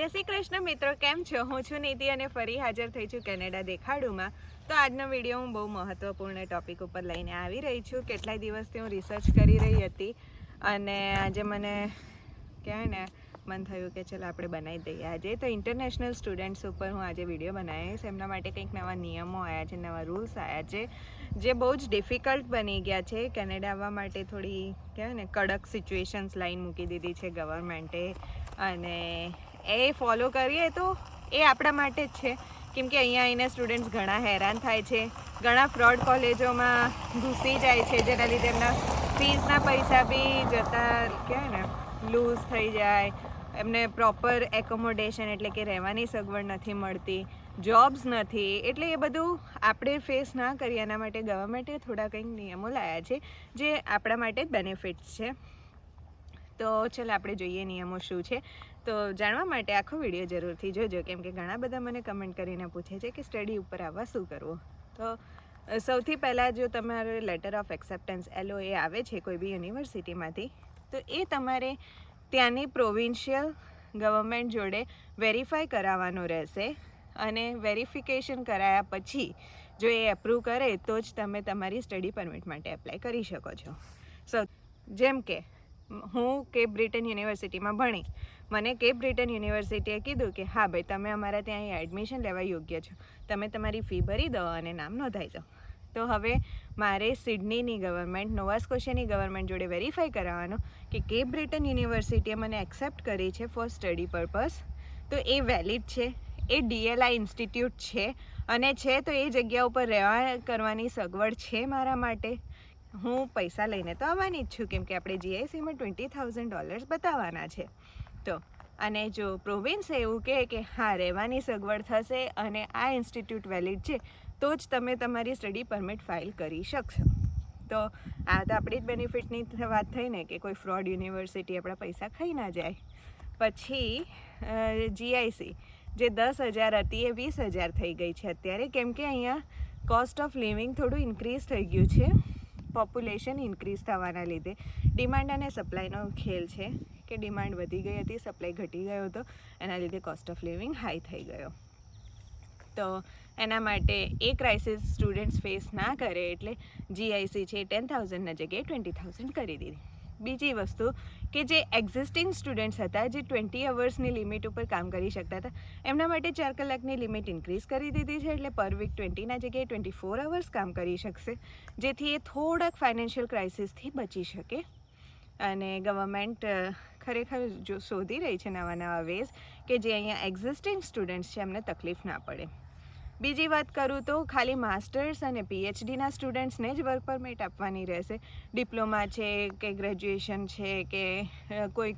જય શ્રી કૃષ્ણ મિત્રો, કેમ છો? હું છું નીતિ અને ફરી હાજર થઈ છું કેનેડા દેખાડુમાં. તો આજનો વિડીયો હું બહુ મહત્વપૂર્ણ ટોપિક ઉપર લઈને આવી રહી છું. કેટલાય દિવસથી હું રિસર્ચ કરી રહી હતી અને આજે મને કહેવાય ને મન થયું કે ચલો આપણે બનાવી દઈએ. આજે તો ઇન્ટરનેશનલ સ્ટુડન્ટ્સ ઉપર હું આજે વિડીયો બનાવીશ. એમના માટે કંઈક નવા નિયમો આવ્યા છે, નવા રૂલ્સ આવ્યા છે જે બહુ જ ડિફિકલ્ટ બની ગયા છે. કેનેડા આવવા માટે થોડી કહેવાય ને કડક સિચ્યુએશન્સ લાઈન મૂકી દીધી છે ગવર્મેન્ટે, અને એ ફોલો કરીએ તો એ આપણા માટે જ છે. કેમ કે અહીંયા આવીને સ્ટુડન્ટ્સ ઘણા હેરાન થાય છે, ઘણા ફ્રોડ કોલેજોમાં ઘૂસી જાય છે, જેના લીધે એમના ફીસના પૈસા બી જતા કહેવાય ને લૂઝ થઈ જાય. એમને પ્રોપર એકોમોડેશન એટલે કે રહેવાની સગવડ નથી મળતી, જોબ્સ નથી. એટલે એ બધું આપણે ફેસ ના કરીએ એના માટે ગવર્મેન્ટે થોડા કંઈક નિયમો લાવ્યા છે જે આપણા માટે જ બેનિફિટ્સ છે. તો ચલો આપણે જોઈએ નિયમો શું છે. તો જાણવા માટે આખો વિડીયો જરૂરથી જોજો, કેમ કે ઘણા બધા મને કમેન્ટ કરીને પૂછે છે કે સ્ટડી ઉપર આવવા શું કરવું. તો સૌથી પહેલાં જો તમારે લેટર ઓફ એક્સેપ્ટન્સ LOA આવે છે કોઈ બી યુનિવર્સિટીમાંથી, તો એ તમારે ત્યાંની પ્રોવિન્શિયલ ગવર્મેન્ટ જોડે વેરીફાઈ કરાવવાનું રહેશે. અને વેરિફિકેશન કરાયા પછી જો એ એપ્રૂવ કરે તો જ તમે તમારી સ્ટડી પરમિટ માટે એપ્લાય કરી શકો છો. જેમ કે હું કેપ બ્રિટન યુનિવર્સિટીમાં ભણી, મને કેપ બ્રિટન યુનિવર્સિટીએ કીધું કે હા ભાઈ, તમે અમારા ત્યાં અહીં એડમિશન લેવા યોગ્ય છો, તમે તમારી ફી ભરી દો અને નામ નોંધાઈ દો. તો હવે મારે સિડનીની ગવર્મેન્ટ, નોવા સ્કોશિયાની ગવર્મેન્ટ જોડે વેરીફાઈ કરાવવાનું કે કેપ બ્રિટન યુનિવર્સિટીએ મને એક્સેપ્ટ કરી છે ફોર સ્ટડી પર્પઝ, તો એ વેલિડ છે, એ DLI ઇન્સ્ટિટ્યૂટ છે, અને છે તો એ જગ્યા ઉપર રહેવા કરવાની સગવડ છે મારા માટે. હું પૈસા લઈને તો આવવાની જ છું, કેમ કે આપણે GICમાં $20,000 બતાવવાના છે. તો અને જો પ્રોવિન્સ એવું કહે કે હા રહેવાની સગવડ થશે અને આ ઇન્સ્ટિટ્યૂટ વેલિડ છે, તો જ તમે તમારી સ્ટડી પરમિટ ફાઇલ કરી શકશો. તો આ તો આપણી જ બેનિફિટની વાત થઈ ને, કે કોઈ ફ્રોડ યુનિવર્સિટી આપણા પૈસા ખાઈ ના જાય. પછી GIC જે 10,000 હતી એ 20,000 થઈ ગઈ છે અત્યારે, કેમ કે અહીંયા કોસ્ટ ઓફ લિવિંગ થોડું ઇન્ક્રીઝ થઈ ગયું છે. પોપ્યુલેશન ઇન્ક્રીઝ થવાના લીધે ડિમાન્ડ અને સપ્લાયનો ખેલ છે કે ડિમાન્ડ વધી ગઈ હતી, સપ્લાય ઘટી ગયો હતો, એના લીધે કોસ્ટ ઓફ લિવિંગ હાઈ થઈ ગયો. તો એના માટે એ ક્રાઇસિસ સ્ટુડન્ટ્સ ફેસ ના કરે એટલે GIC છે 10,000ના જગ્યાએ 20,000 કરી દીધી. બીજી વસ્તુ કે જે એક્ઝિસ્ટિંગ સ્ટુડન્ટ્સ હતા, જે 20 અવર્સની લિમિટ ઉપર કામ કરી શકતા હતા, એમના માટે 4 કલાકની લિમિટ ઇન્ક્રીઝ કરી દીધી છે. એટલે પર વીક 20ના જગ્યાએ 24 અવર્સ કામ કરી શકશે, જેથી એ થોડાક ફાઇનાન્શિયલ ક્રાઇસિસથી બચી શકે. અને ગવર્મેન્ટ ખરેખર જો શોધી રહી છે નવા નવા વેઝ કે જે અહીંયા એક્ઝિસ્ટિંગ સ્ટુડન્ટ્સ છે એમને તકલીફ ના પડે. બીજી વાત કરું તો ખાલી માસ્ટર્સ અને PhDના સ્ટુડન્ટ્સને જ વર્ક પરમિટ આપવાની રહેશે. ડિપ્લોમા છે કે ગ્રેજ્યુએશન છે કે કોઈ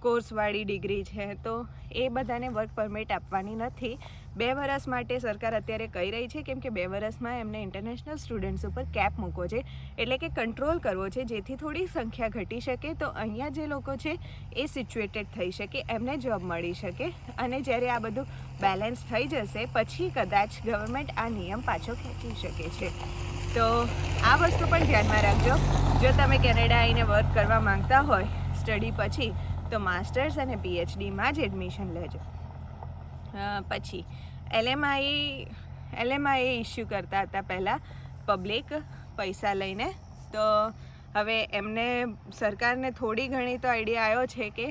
કોર્સવાળી ડિગ્રી છે, તો એ બધાને વર્ક પરમિટ આપવાની નથી. 2 વર્ષ માટે સરકાર અત્યારે કહી રહી છે, કેમ કે 2 વર્ષમાં એમને ઇન્ટરનેશનલ સ્ટુડન્ટ્સ ઉપર કેપ મૂકો છે, એટલે કે કંટ્રોલ કરવો છે, જેથી થોડી સંખ્યા ઘટી શકે. તો અહીંયા જે લોકો છે એ સિચ્યુએટેડ થઈ શકે, એમને જોબ મળી શકે. અને જ્યારે આ બધું બેલેન્સ થઈ જશે પછી કદાચ ગવર્મેન્ટ આ નિયમ પાછો ખેંચી શકે છે. તો આ વસ્તુ પણ ધ્યાનમાં રાખજો. જો તમે કેનેડા આવીને વર્ક કરવા માંગતા હોય સ્ટડી પછી, તો માસ્ટર્સ અને PhDમાં જ એડમિશન લેજો. પછી LMI ઇસ્યુ કરતા હતા પહેલાં પબ્લિક પૈસા લઈને, તો હવે એમને સરકારને થોડી ઘણી તો આઈડિયા આવ્યો છે કે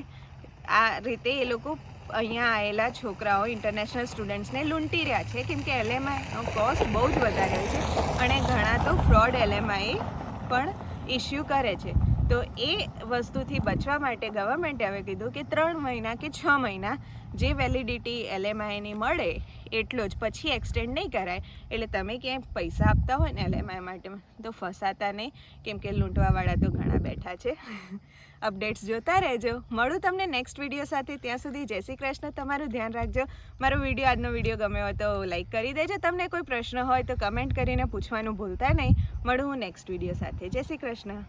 આ રીતે એ લોકો અહીંયા આવેલા છોકરાઓ ઇન્ટરનેશનલ સ્ટુડન્ટ્સને લૂંટી રહ્યા છે, કેમ કે LMIનો કોસ્ટ બહુ જ વધારે હોય છે અને ઘણા તો ફ્રોડ LMI પણ ઇસ્યુ કરે છે. તો એ વસ્તુથી બચવા માટે ગવર્મેન્ટે હવે કીધું કે 3 મહિના કે 6 મહિના જે વેલિડિટી LMIની મળે એટલો જ, પછી એક્સટેન્ડ નહીં કરાય. એટલે તમે ક્યાંય પૈસા આપતા હોય ને LMI માટે તો ફસાતા નહીં, કેમ કે લૂંટવાવાળા તો ઘણા બેઠા છે. અપડેટ્સ જોતા રહેજો. મળું તમને નેક્સ્ટ વિડીયો સાથે. ત્યાં સુધી જય શ્રી કૃષ્ણ. તમારું ધ્યાન રાખજો. મારો આજનો વિડીયો ગમ્યો હોય તો લાઈક કરી દેજો. તમને કોઈ પ્રશ્ન હોય તો કમેન્ટ કરીને પૂછવાનું ભૂલતા નહીં. મળું હું નેક્સ્ટ વિડીયો સાથે. જય શ્રી કૃષ્ણ.